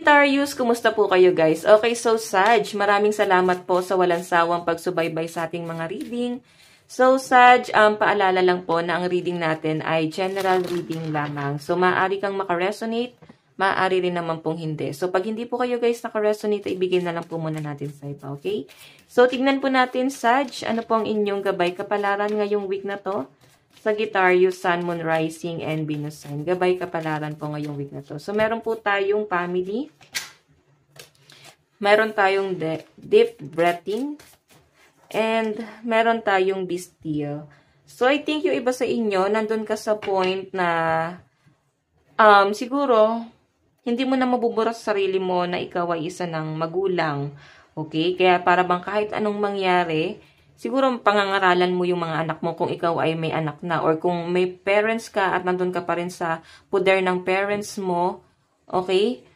Sagittarius, kumusta po kayo guys? Okay, so Sag, maraming salamat po sa walang sawang pagsubaybay sa ating mga reading. So Sag, paalala lang po na ang reading natin ay general reading lamang. So maaari kang makaresonate, maaari rin naman pong hindi. So pag hindi po kayo guys nakaresonate, ibigay na lang po muna natin sa iba, okay? So tignan po natin Sag, ano po ang inyong gabay kapalaran ngayong week na to? Sagittarius, Sun, Moon, Rising, and Venus sign. Gabay kapalaran po ngayong week na to. So, meron po tayong family. Meron tayong deep breathing. And meron tayong be still. So, I think yung iba sa inyo, nandun ka sa point na siguro, hindi mo na mabubura sa sarili mo na ikaw ay isa ng magulang. Okay? Kaya para bang kahit anong mangyari, siguro pangangaralan mo yung mga anak mo kung ikaw ay may anak na or kung may parents ka at nandun ka pa rin sa poder ng parents mo, okay?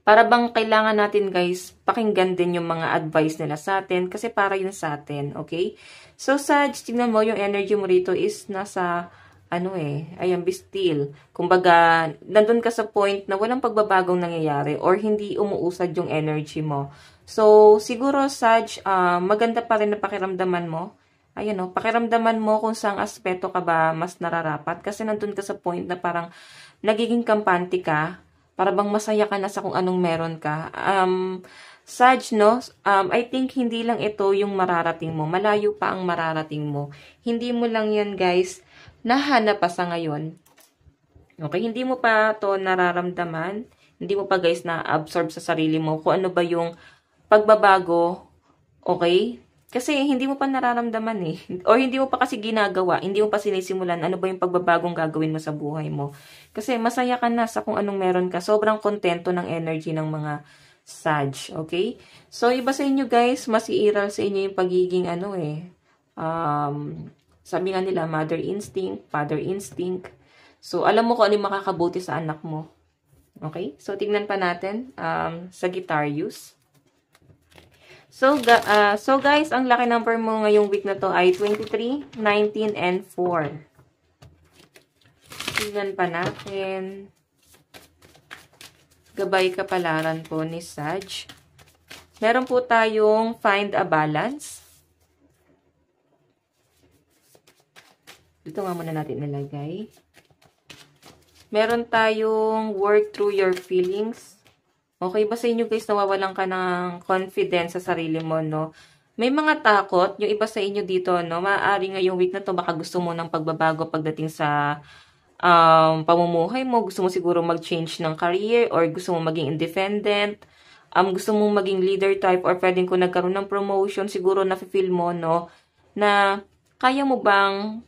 Para bang kailangan natin guys, pakinggan din yung mga advice nila sa atin kasi para yun sa atin, okay? So Sag, tingnan mo yung energy mo rito is nasa ayan, be still. Kumbaga, nandun ka sa point na walang pagbabagong nangyayari or hindi umuusad yung energy mo. So, siguro, Sag, maganda pa rin na pakiramdaman mo. Ayan, pakiramdaman mo kung saang aspeto ka ba mas nararapat. Kasi nandun ka sa point na parang nagiging kampante ka. Para bang masaya ka na sa kung anong meron ka. Sag, no? I think hindi lang ito yung mararating mo. Malayo pa ang mararating mo. Hindi mo lang yan, guys, nahanap pa sa ngayon. Okay? Hindi mo pa to nararamdaman. Hindi mo pa, guys, na-absorb sa sarili mo kung ano ba yung pagbabago, okay? Kasi hindi mo pa nararamdaman eh. Or hindi mo pa kasi ginagawa. Hindi mo pa sinisimulan ano ba yung pagbabagong gagawin mo sa buhay mo. Kasi masaya ka na sa kung anong meron ka. Sobrang kontento ng energy ng mga Sag, okay? So, iba sa inyo guys, mas iiral sa inyo yung pagiging sabi nga nila, mother instinct, father instinct. So, alam mo kung ano yung makakabuti sa anak mo. Okay? So, tignan pa natin. Sagittarius. So guys, ang lucky number mo ngayong week na to ay 23, 19, and 4. Tignan pa natin. Gabay kapalaran po ni Sag. Meron po tayong find a balance. Dito nga muna natin nilagay. Meron tayong work through your feelings. Okay ba sa inyo guys, nawawalan ka ng confidence sa sarili mo, no? May mga takot, yung iba sa inyo dito, no? Maaari ngayong week na to, baka gusto mo ng pagbabago pagdating sa pamumuhay mo. Gusto mo siguro mag-change ng career or gusto mo maging independent. Gusto mo maging leader type or pwedeng kung nagkaroon ng promotion, siguro na-feel mo, no? Na kaya mo bang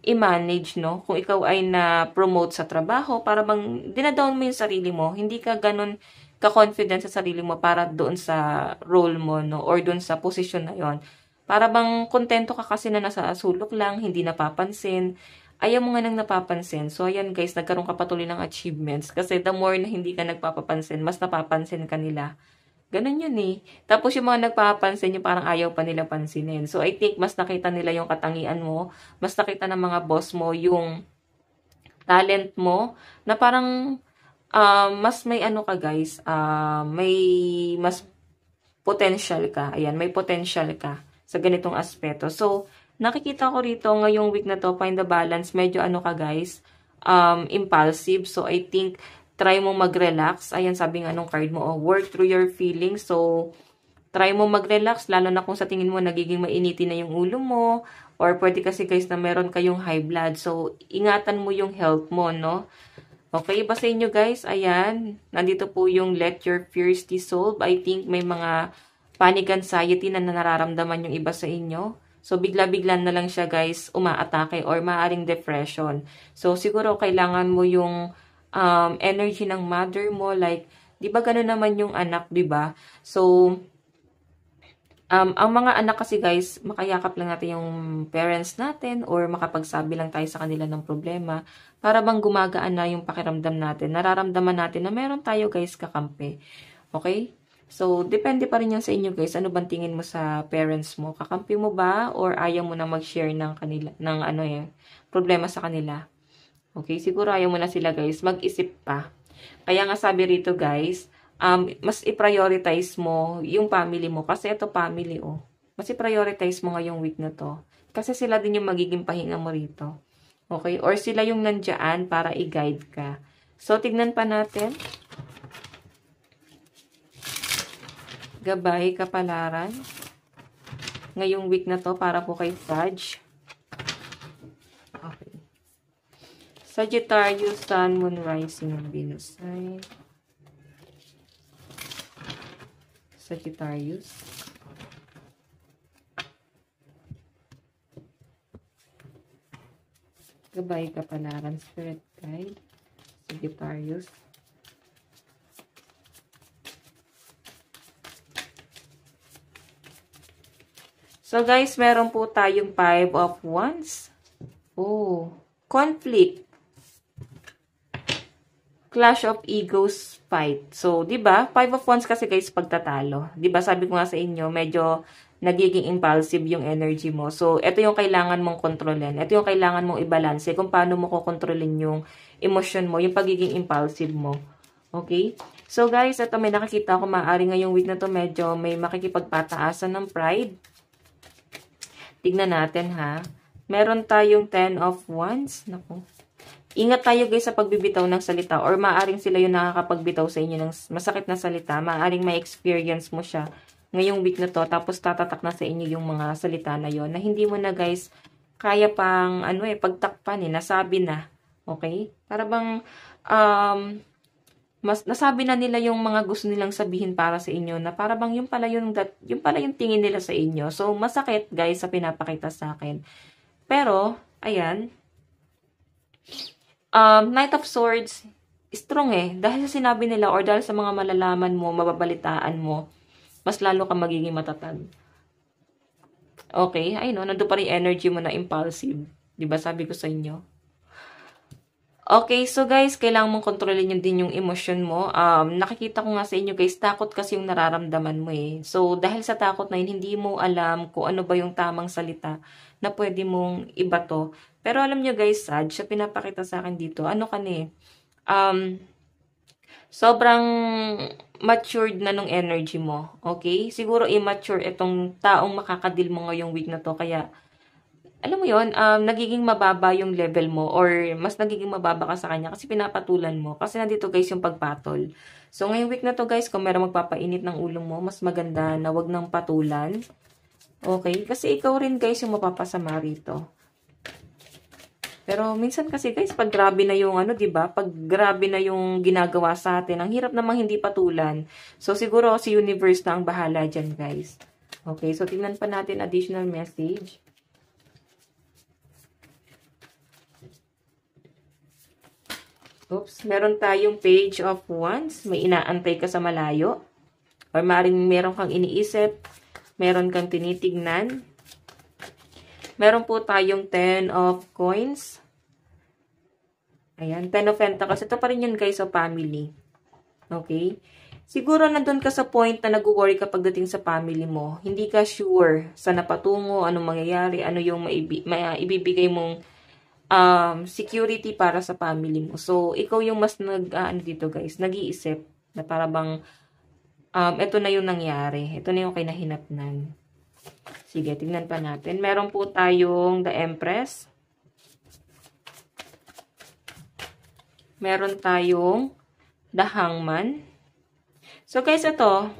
i-manage, no? Kung ikaw ay na-promote sa trabaho, para bang dinadown mo yung sarili mo, hindi ka ganun ka-confident sa sarili mo para doon sa role mo, no? Or doon sa position na yon. Para bang kontento ka kasi na nasa sulok lang, hindi napapansin. Ayaw mo nga nang napapansin. So, ayan guys, nagkaroon ka patuloy ng achievements. Kasi the more na hindi ka nagpapapansin, mas napapansin ka nila. Ganun yun eh. Tapos yung mga nagpapansin, yung parang ayaw pa nila pansinin. So, I think mas nakita nila yung katangian mo. Mas nakita ng mga boss mo yung talent mo. Na parang mas may ka guys. May mas potential ka. Ayan, may potential ka sa ganitong aspeto. So, nakikita ko rito ngayong week na to, find the balance. Medyo ka guys, impulsive. So, I think try mo mag-relax. Ayan, sabi nga nung card mo, work through your feelings. So, try mo mag-relax, lalo na kung sa tingin mo nagiging mainitin na yung ulo mo. Or pwede kasi guys na meron kayong high blood. So, ingatan mo yung health mo, no? Okay, ba sa inyo guys? Ayan, nandito po yung let your fears dissolve. I think may mga panic anxiety na nararamdaman yung iba sa inyo. So, bigla-bigla na lang siya guys, umaatake or maaring depression. So, siguro kailangan mo yung energy ng mother mo, like, di ba gano'n naman yung anak, di ba? So, ang mga anak kasi guys, makayakap lang natin yung parents natin or makapagsabi lang tayo sa kanila ng problema para bang gumagaan na yung pakiramdam natin. Nararamdaman natin na meron tayo guys kakampi. Okay? So, depende pa rin yan sa inyo guys. Ano bang tingin mo sa parents mo? Kakampi mo ba or ayaw mo na mag-share ng kanila, ng problema sa kanila? Okay, siguro ayaw mo na sila guys, mag-isip pa. Kaya nga sabi rito guys, mas i-prioritize mo yung family mo. Kasi ito family, oh. Mas i-prioritize mo ngayong week na to. Kasi sila din yung magiging pahinga mo rito. Okay? Or sila yung nandyan para i-guide ka. So, tignan pa natin. Gabay, kapalaran. Ngayong week na to para po kay Sag. Okay. Sagittarius, Sun, Moon, Rising, and Venus sign. Sagittarius. Gabay, kapalaran, spirit guide. Sagittarius. So guys, meron po tayong 5 of Wands. Oh, conflict. Clash of egos fight. So, 'di ba? 5 of Wands kasi guys pagtatalo. 'Di ba? Sabi ko nga sa inyo, medyo nagiging impulsive yung energy mo. So, ito yung kailangan mong kontrolin. Ito yung kailangan mong i-balance kung paano mo kokontrolin yung emotion mo, yung pagiging impulsive mo. Okay? So, guys, ito may nakikita ko maaari ngayong week na to medyo may makikipagpataasan ng pride. Tignan natin ha. Meron tayong 10 of Wands. Naku. Ingat tayo guys sa pagbibitaw ng salita or maaring sila yung nakakapagbitaw sa inyo ng masakit na salita. Maaring may experience mo siya ngayong week na to tapos tatatak na sa inyo yung mga salita na yon na hindi mo na guys kaya pang pagtakpan nasabi na. Okay? Para bang mas nasabi na nila yung mga gusto nilang sabihin para sa inyo na para bang yung pala yung tingin nila sa inyo. So masakit guys sa pinapakita sa akin. Pero ayan, Knight of Swords, strong dahil sa sinabi nila or dahil sa mga malalaman mo, mababalitaan mo, mas lalo ka magiging matatag. Okay, ay no, nandun pa rin energy mo na impulsive. Diba sabi ko sa inyo? Okay, so guys, kailangan mong kontrolin yun din yung emotion mo. Nakikita ko nga sa inyo guys, takot kasi yung nararamdaman mo So, dahil sa takot na yun, hindi mo alam kung ano ba yung tamang salita na pwede mong ibato. Pero alam nyo guys, Sag, siya pinapakita sa akin dito, sobrang matured na nung energy mo. Okay? Siguro immature itong taong makakadil mo ngayong week na to. Kaya, alam mo yon nagiging mababa yung level mo or mas nagiging mababa ka sa kanya kasi pinapatulan mo. Kasi nandito guys yung pagpatol. So, ngayong week na to guys, kung meron magpapainit ng ulo mo, mas maganda na wag nang patulan. Okay? Kasi ikaw rin guys yung mapapasama rito. Pero minsan kasi guys, pag grabe na yung 'di ba? Pag grabe na yung ginagawa sa atin, ang hirap namang hindi patulan. So siguro si universe na ang bahala diyan, guys. Okay, so tingnan pa natin additional message. Oops, meron tayong Page of Wands. May inaantay ka sa malayo. Or maaaring meron kang iniisip, meron kang tinitignan. Meron po tayong 10 of Coins. Ayan, 10 of Pentacles. Ito pa rin yun guys sa family. Okay? Siguro nandun ka sa point na nag-worry ka pagdating sa family mo. Hindi ka sure sa napatungo, anong mangyayari, ano yung maibibigay mong security para sa family mo. So, ikaw yung mas dito guys, nag-iisip na para bang ito na yung nangyari. Ito na yung kinahinatnan. Sige, tingnan pa natin. Meron po tayong The Empress. Meron tayong The Hangman. So, guys, ito,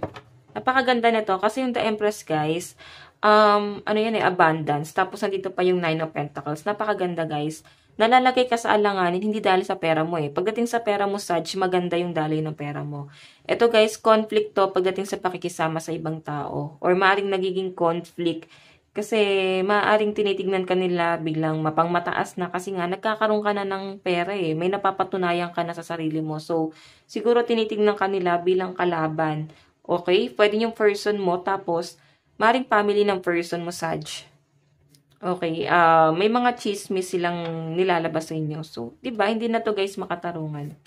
napakaganda nito kasi yung The Empress, guys, abundance. Tapos, nandito pa yung 9 of Pentacles. Napakaganda, guys. Nalalagay ka sa alanganin, hindi dahil sa pera mo Pagdating sa pera mo, Sag, maganda yung daloy ng pera mo. Ito guys, conflict to pagdating sa pakikisama sa ibang tao. Or maaring nagiging conflict kasi maaring tinitignan ka nila biglang mapangmataas na kasi nga nagkakaroon ka na ng pera May napapatunayan ka na sa sarili mo. So, siguro tinitignan ka nila bilang kalaban. Okay? Pwede yung person mo tapos maaring family ng person mo, Sag. Okay, may mga chismis silang nilalabas sa inyo. So, 'di ba, hindi na 'to guys makatarungan.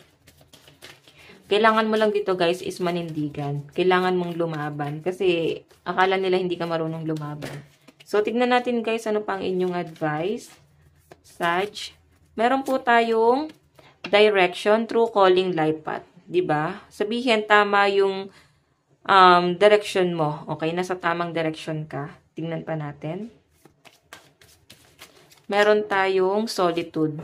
Kailangan mo lang dito guys is manindigan. Kailangan mong lumaban kasi akala nila hindi ka marunong lumaban. So, tignan natin guys ano pang inyong advice. Sag, meron po tayong direction, true calling, life path. 'Diba? Sabihin, tama yung direction mo. Okay, nasa tamang direction ka. Tingnan pa natin. Meron tayong solitude.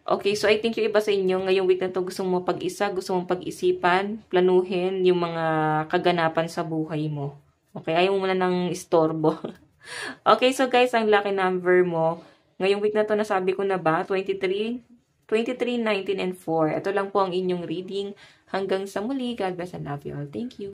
Okay, so I think yung iba sa inyo, ngayong week na to gusto mo pag-isa, gusto mong pag-isipan, planuhin yung mga kaganapan sa buhay mo. Okay, ayaw mo na ng istorbo. Okay, so guys, ang lucky number mo, ngayong week na to, nasabi ko na ba, 23, 19, and 4. Ito lang po ang inyong reading. Hanggang sa muli, God bless and love you all. Thank you.